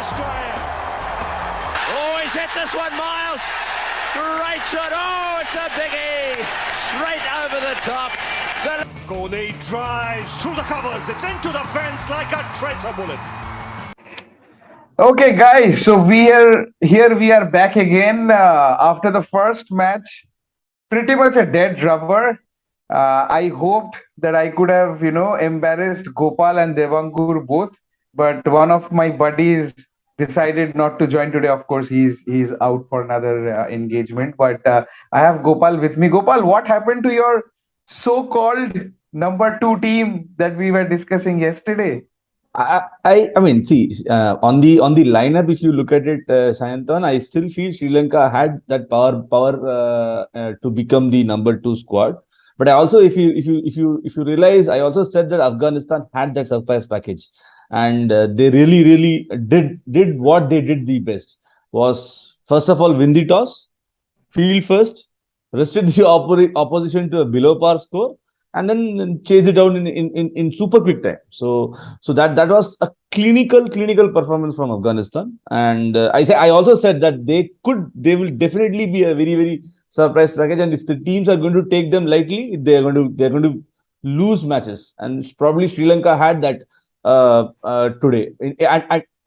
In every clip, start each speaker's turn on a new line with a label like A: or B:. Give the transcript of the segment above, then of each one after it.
A: Australia. Oh, he's hit this one, Miles. Great shot. Oh, it's a biggie. Straight over the top.
B: Kohli drives through the covers. It's into the fence like a tracer bullet.
C: Okay, guys. So we are here. We are back again after the first match. Pretty much a dead rubber. I hoped that I could have, embarrassed Gopal and Devankur both, but one of my buddies decided not to join today. Of course, he's out for another engagement. But I have Gopal with me. Gopal, what happened to your so-called number two team that we were discussing yesterday?
D: I mean, see, on the lineup, if you look at it, Sayantan, I still feel Sri Lanka had that power to become the number two squad. But I also, if you realize, I also said that Afghanistan had that surprise package, and they really did what they did the best was, first of all, win the toss, field first, restrict the opposition to a below par score, and then chase it down in super quick time. So that was a clinical performance from Afghanistan. And I also said that they will definitely be a very surprise package. And if the teams are going to take them lightly, they're going to lose matches. And probably Sri Lanka had that today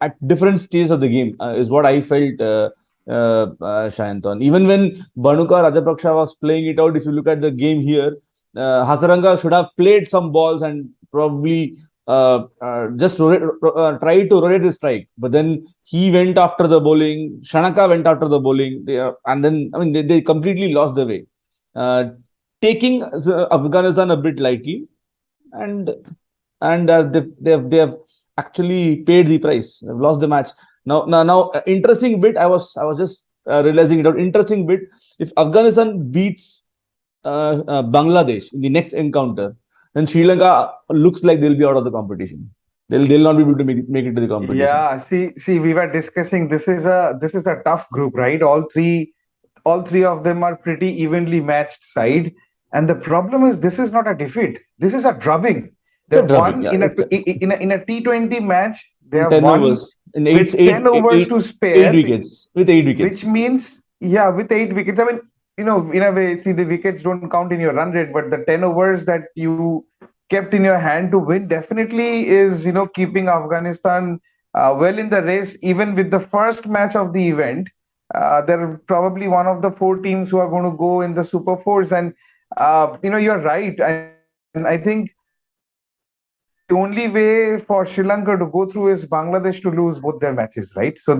D: at different stages of the game is what I felt. Shayantan. Even when Bhanuka Rajapaksa was playing it out, if you look at the game here, Hasaranga should have played some balls and probably just tried to rotate the strike. But then he went after the bowling. Shanaka went after the bowling. And then, I mean, they completely lost the way. Taking Afghanistan a bit lightly, and they have actually paid the price. They've lost the match. Now, interesting bit. I was just realizing it out. Interesting bit. If Afghanistan beats Bangladesh in the next encounter, then Sri Lanka looks like they'll be out of the competition. They'll not be able to make it to the competition.
C: Yeah, see, we were discussing this is a tough group, right? All three of them are pretty evenly matched side, and the problem is this is not a defeat. This is a drubbing. They've won in a T20 match. They have
D: 10
C: won
D: overs in
C: with 10 overs to spare,
D: 8 wickets with 8 wickets,
C: which means with 8 wickets. I mean, in a way, see, the wickets don't count in your run rate, but the 10 overs that you kept in your hand to win definitely is, keeping Afghanistan well in the race. Even with the first match of the event, they're probably one of the 4 teams who are going to go in the Super Fours. And, you're right. And I think the only way for Sri Lanka to go through is Bangladesh to lose both their matches, right? So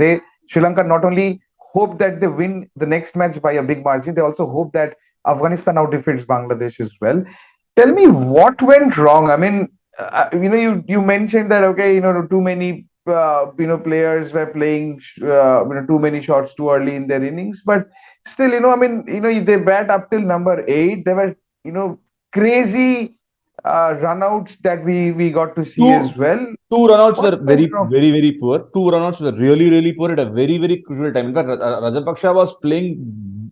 C: Sri Lanka not only hope that they win the next match by a big margin, they also hope that Afghanistan now defeats Bangladesh as well. Tell me what went wrong. I mean, you mentioned that, okay, too many players were playing too many shots too early in their innings, but still, they bat up till number 8. There were crazy runouts that we got to see as well.
D: 2 runouts were very poor. 2 runouts were really poor at a very crucial time. In fact, Rajapaksa was playing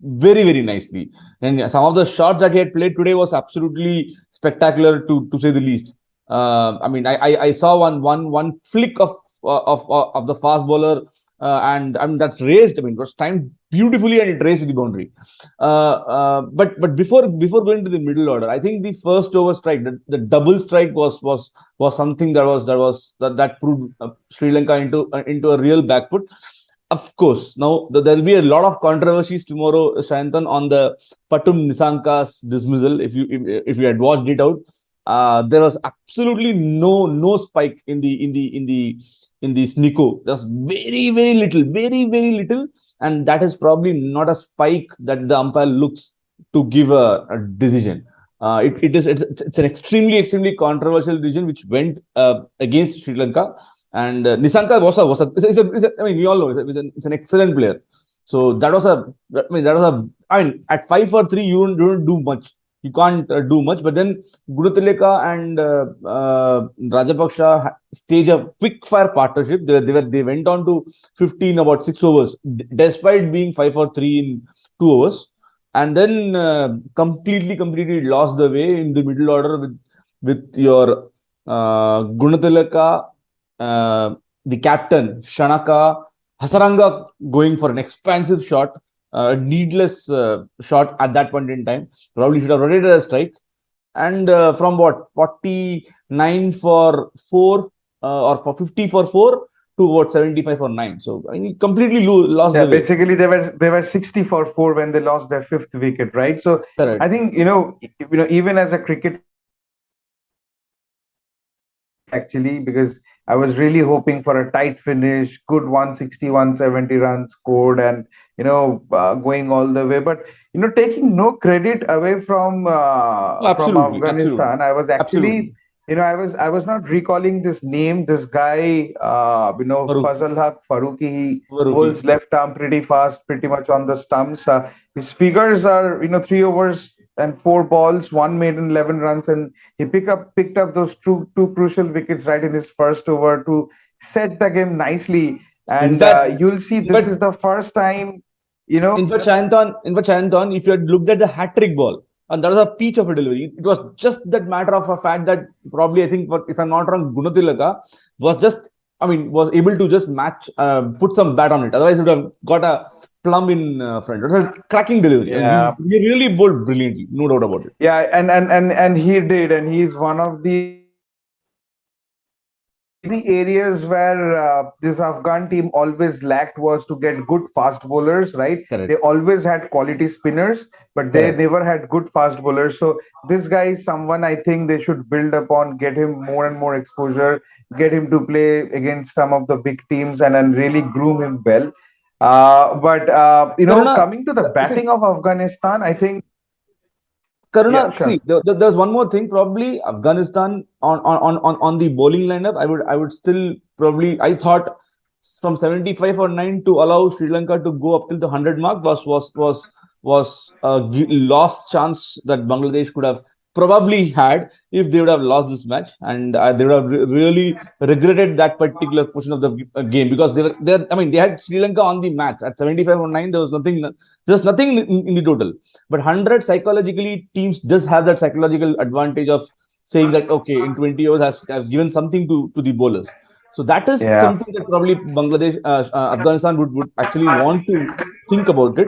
D: very nicely, and some of the shots that he had played today was absolutely spectacular to say the least. I mean, I saw one flick of the fast bowler, and I mean that raised. I mean, it was timed beautifully and it raised to the boundary. But before going to the middle order, I think the first over strike, the double strike was something that proved Sri Lanka into a real back foot. Of course, now there will be a lot of controversies tomorrow, Sayantan, on the Patum Nisanka's dismissal. If you had watched it out, there was absolutely no spike in the Sniko. There's very little, and that is probably not a spike that the umpire looks to give a decision. It's an extremely controversial decision which went against Sri Lanka. And Nisanka I mean, we all know it's an excellent player. So I mean, at 5 for 3, you don't do much. You can't do much. But then Gurutileka and Rajapaksha stage a quick fire partnership. They went on to 15 about 6 overs, despite being 5 for 3 in 2 overs, and then completely lost the way in the middle order with your Gunatilaka, the captain Shanaka Hasaranga going for an expansive shot, a needless shot at that point in time. Probably should have rotated a strike. And from what 49 for 4 or for 50 for 4 to what 75 for 9. So I mean, completely lost
C: Yeah,
D: the way.
C: basically they were 60 for 4 when they lost their fifth wicket, right? So I
D: Correct.
C: think even as a cricket actually, because I was really hoping for a tight finish, good 160, 170 runs scored, and going all the way. But taking no credit away from
D: Absolutely, absolutely,
C: Afghanistan, I was actually,
D: absolutely.
C: I was not recalling this name. This guy,
D: Farooq,
C: Fazal Haq Faruqi, he
D: Farooqi.
C: bowls left arm pretty fast, pretty much on the stumps. His figures are, 3 overs and 4 balls, one made in 11 runs, and he picked up those two crucial wickets right in his first over to set the game nicely.
D: In
C: And
D: fact,
C: you'll see
D: in
C: this
D: fact,
C: is the first time, you know.
D: in fact, if you had looked at the hat trick ball, and that was a peach of a delivery, it was just that matter of a fact that probably I think, if I'm not wrong, Gunatilaka was just, I mean, was able to just match, put some bat on it. Otherwise, it would have got a plum in front. It was a cracking delivery. I mean,
C: Yeah,
D: he really bowled brilliantly, no doubt about it.
C: yeah, and he did, and he's one of the areas where this Afghan team always lacked was to get good fast bowlers, right? They
D: Correct,
C: always had quality spinners, but they
D: correct.
C: never had good fast bowlers. So this guy is someone I think they should build upon, get him more and more exposure, get him to play against some of the big teams, and really groom him well.
D: Karuna,
C: Coming to the
D: see,
C: batting of Afghanistan, I think, yeah,
D: Karuna, see,
C: sure.
D: there's one more thing. Probably Afghanistan on the bowling lineup. I would still probably. I thought from 75 or 9 to allow Sri Lanka to go up till the 100 mark was a lost chance that Bangladesh could have probably had if they would have lost this match, and they would have really regretted that particular portion of the game, because they were there. I mean, they had Sri Lanka on the match at 75 or 9. There was nothing. There's nothing in the total. But 100 psychologically, teams just have that psychological advantage of saying that okay, in 20 overs has given something to the bowlers. So that is
C: Yeah.
D: something that probably Afghanistan would actually want to think about it.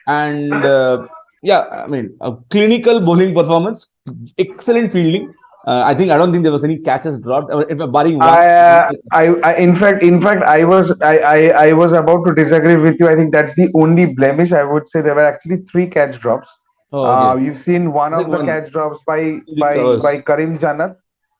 D: And yeah, I mean, a clinical bowling performance, excellent fielding. I don't think there was any catches dropped, if barring one.
C: In fact, I was about to disagree with you. I think that's the only blemish. I would say there were actually three catch drops.
D: Oh, okay.
C: You've seen one
D: I think
C: of the
D: one
C: catch drops by
D: in the
C: by
D: covers.
C: by Karim Janat.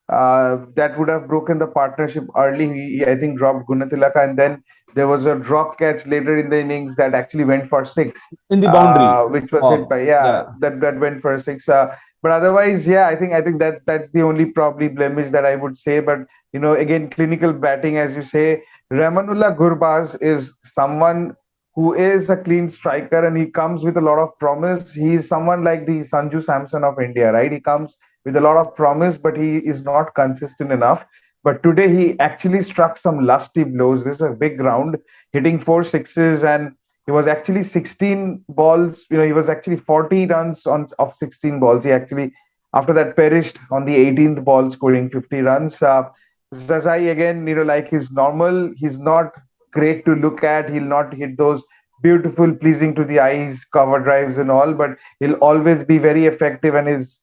C: That would have broken the partnership early. He, I think, dropped Gunatilaka, and then there was a drop catch later in the innings that actually went for six,
D: In the boundary.
C: which was hit
D: Oh,
C: by,
D: yeah.
C: that went for six. But otherwise, yeah, I think that's the only probably blemish that I would say. But again, clinical batting, as you say, Ramanullah Gurbaz is someone who is a clean striker, and he comes with a lot of promise. He is someone like the Sanju Samson of India, right? He comes with a lot of promise, but he is not consistent enough. But today he actually struck some lusty blows. This is a big round, hitting four sixes, and he was actually 16 balls. He was actually 40 runs on of 16 balls. He actually, after that, perished on the 18th ball, scoring 50 runs. Zazai again, like his normal, he's not great to look at. He'll not hit those beautiful, pleasing to the eyes cover drives and all, but he'll always be very effective, and his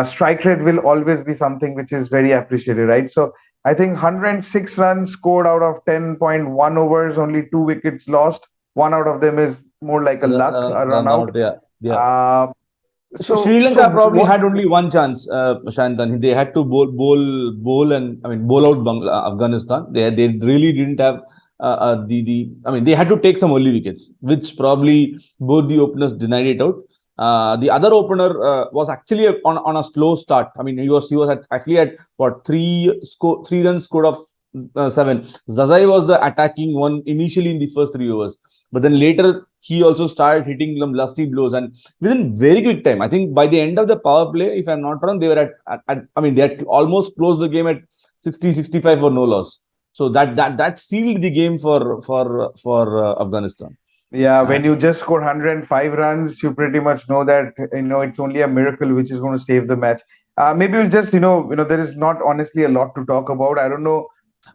C: strike rate will always be something which is very appreciated, right? So I think 106 runs scored out of 10.1 overs, only two wickets lost. One out of them is more like a luck, a run
D: Run
C: out.
D: out. Yeah, yeah.
C: Uh,
D: Sri
C: so
D: Lanka probably
C: what?
D: had only one chance, Shantan. They had to bowl, and I mean bowl out Afghanistan. They really didn't have the. I mean, they had to take some early wickets, which probably both the openers denied it out. The other opener was actually on a slow start. I mean, he was actually at what, three runs scored of seven. Zazai was the attacking one initially in the first 3 overs, but then later he also started hitting some lusty blows, and within very quick time. I think by the end of the power play, if I'm not wrong, they were I mean, they had almost closed the game at 60, 65 for no loss. So that sealed the game for Afghanistan.
C: Yeah,
D: Uh,
C: when you just score 105 runs, you pretty much know that it's only a miracle which is going to save the match. Maybe we'll just there is not honestly a lot to talk about. I don't know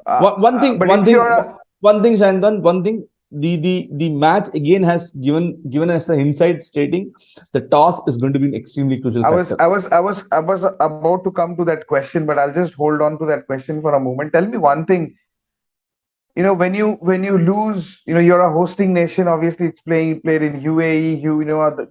C: But if you're a,
D: Shantan, one thing. The match again has given us an insight stating the toss is going to be an extremely crucial factor.
C: I was about to come to that question, but I'll just hold on to that question for a moment. Tell me one thing. When you lose, you're a hosting nation. Obviously, it's played in UAE.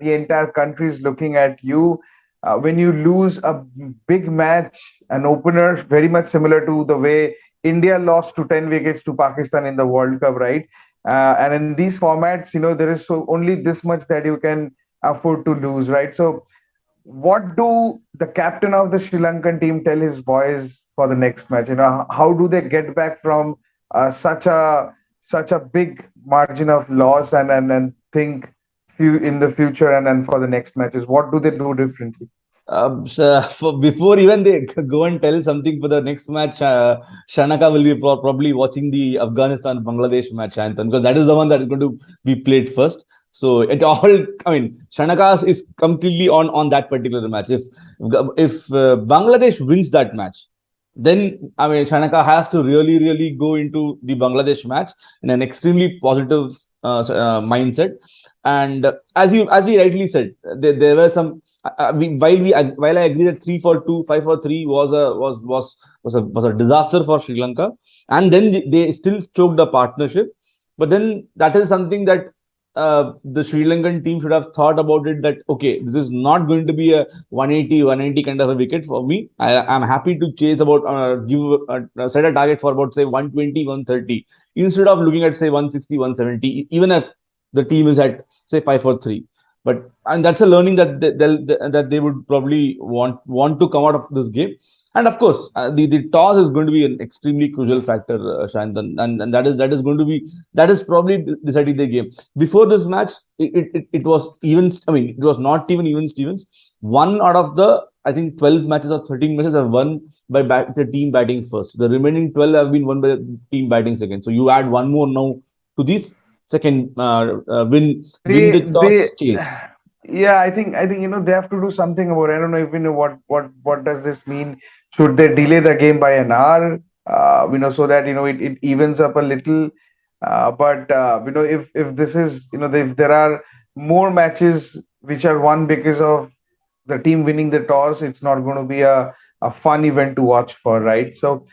C: The entire country is looking at you. When you lose a big match, an opener, very much similar to the way India lost to 10 wickets to Pakistan in the World Cup, right? And in these formats, there is so only this much that you can afford to lose, right? So what do the captain of the Sri Lankan team tell his boys for the next match? How do they get back from such a big margin of loss and think in the future and for the next matches? What do they do differently?
D: So before even they go and tell something for the next match, Shanaka will be probably watching the Afghanistan Bangladesh match, Anton, because that is the one that is going to be played first. So it all, I mean, Shanaka is completely on that particular match. If Bangladesh wins that match, then I mean Shanaka has to really go into the Bangladesh match in an extremely positive mindset. And as we rightly said, there were some. While I agree that 3-4-2, 5-4-3 was a disaster for Sri Lanka, and then they still choked the partnership. But then that is something that the Sri Lankan team should have thought about it. That okay, this is not going to be a 180 kind of a wicket for me. I'm happy to chase about set a target for about say 120, 130 instead of looking at say 160, 170. Even if the team is at say 5-4-3. But and that's a learning that they would probably want to come out of this game. And of course, the toss is going to be an extremely crucial factor, Shantan, and that is going to be that is probably deciding the game. Before this match, it was even. I mean, it was not even even Stevens. One out of the I think 12 matches or 13 matches are won by the team batting first. The remaining 12 have been won by the team batting second. So you add one more now to this second win the toss
C: They
D: chase.
C: Yeah, I think they have to do something about it. I don't know if what does this mean. Should they delay the game by an hour, so that it evens up a little. But if this is if there are more matches which are won because of the team winning the toss, it's not going to be a fun event to watch for, right? So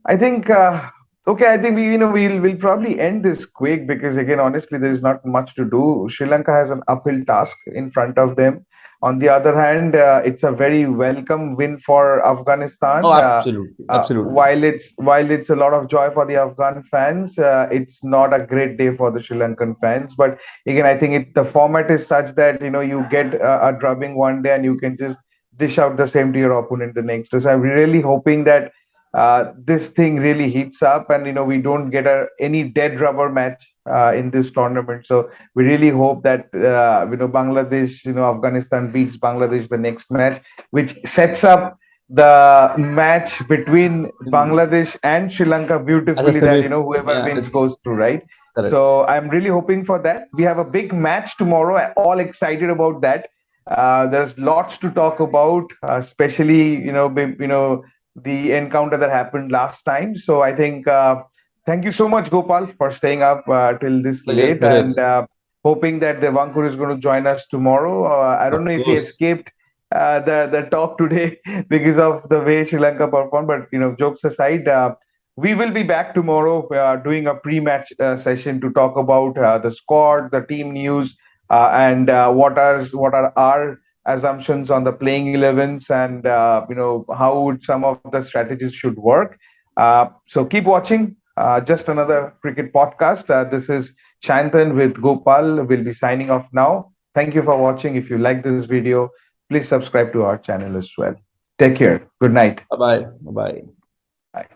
C: I think okay. I think we'll probably end this quick because again, honestly, there is not much to do. Sri Lanka has an uphill task in front of them. On the other hand, it's a very welcome win for
D: Oh,
C: Afghanistan.
D: absolutely.
C: While it's a lot of joy for the Afghan fans, it's not a great day for the Sri Lankan fans. But again, I think the format is such that you get a drubbing one day and you can just dish out the same to your opponent the next day. So I'm really hoping that this thing really heats up and we don't get any dead rubber match in this tournament. So we really hope that Bangladesh, Afghanistan beats Bangladesh the next match, which sets up the match between Bangladesh and Sri Lanka
D: As a
C: beautifully, that
D: semi,
C: whoever
D: yeah,
C: wins goes through, right?
D: correct.
C: So I'm really hoping for that. We have a big match tomorrow. All excited about that. There's lots to talk about, especially the encounter that happened last time. So I think thank you so much, Gopal, for staying up till this late
D: Pleasure.
C: and hoping that Devankur is going to join us tomorrow. I don't
D: Of
C: know if he
D: course.
C: escaped the talk today because of the way Sri Lanka performed, but jokes aside. We will be back tomorrow doing a pre-match session to talk about the squad, the team news, and what are our assumptions on the playing 11s and how would some of the strategies should work. So keep watching. Just another cricket podcast. This is Shantan with Gopal. We'll be signing off now. Thank you for watching. If you like this video, please subscribe to our channel as well. Take care. Good night.
D: Bye bye. Bye bye.
C: Bye.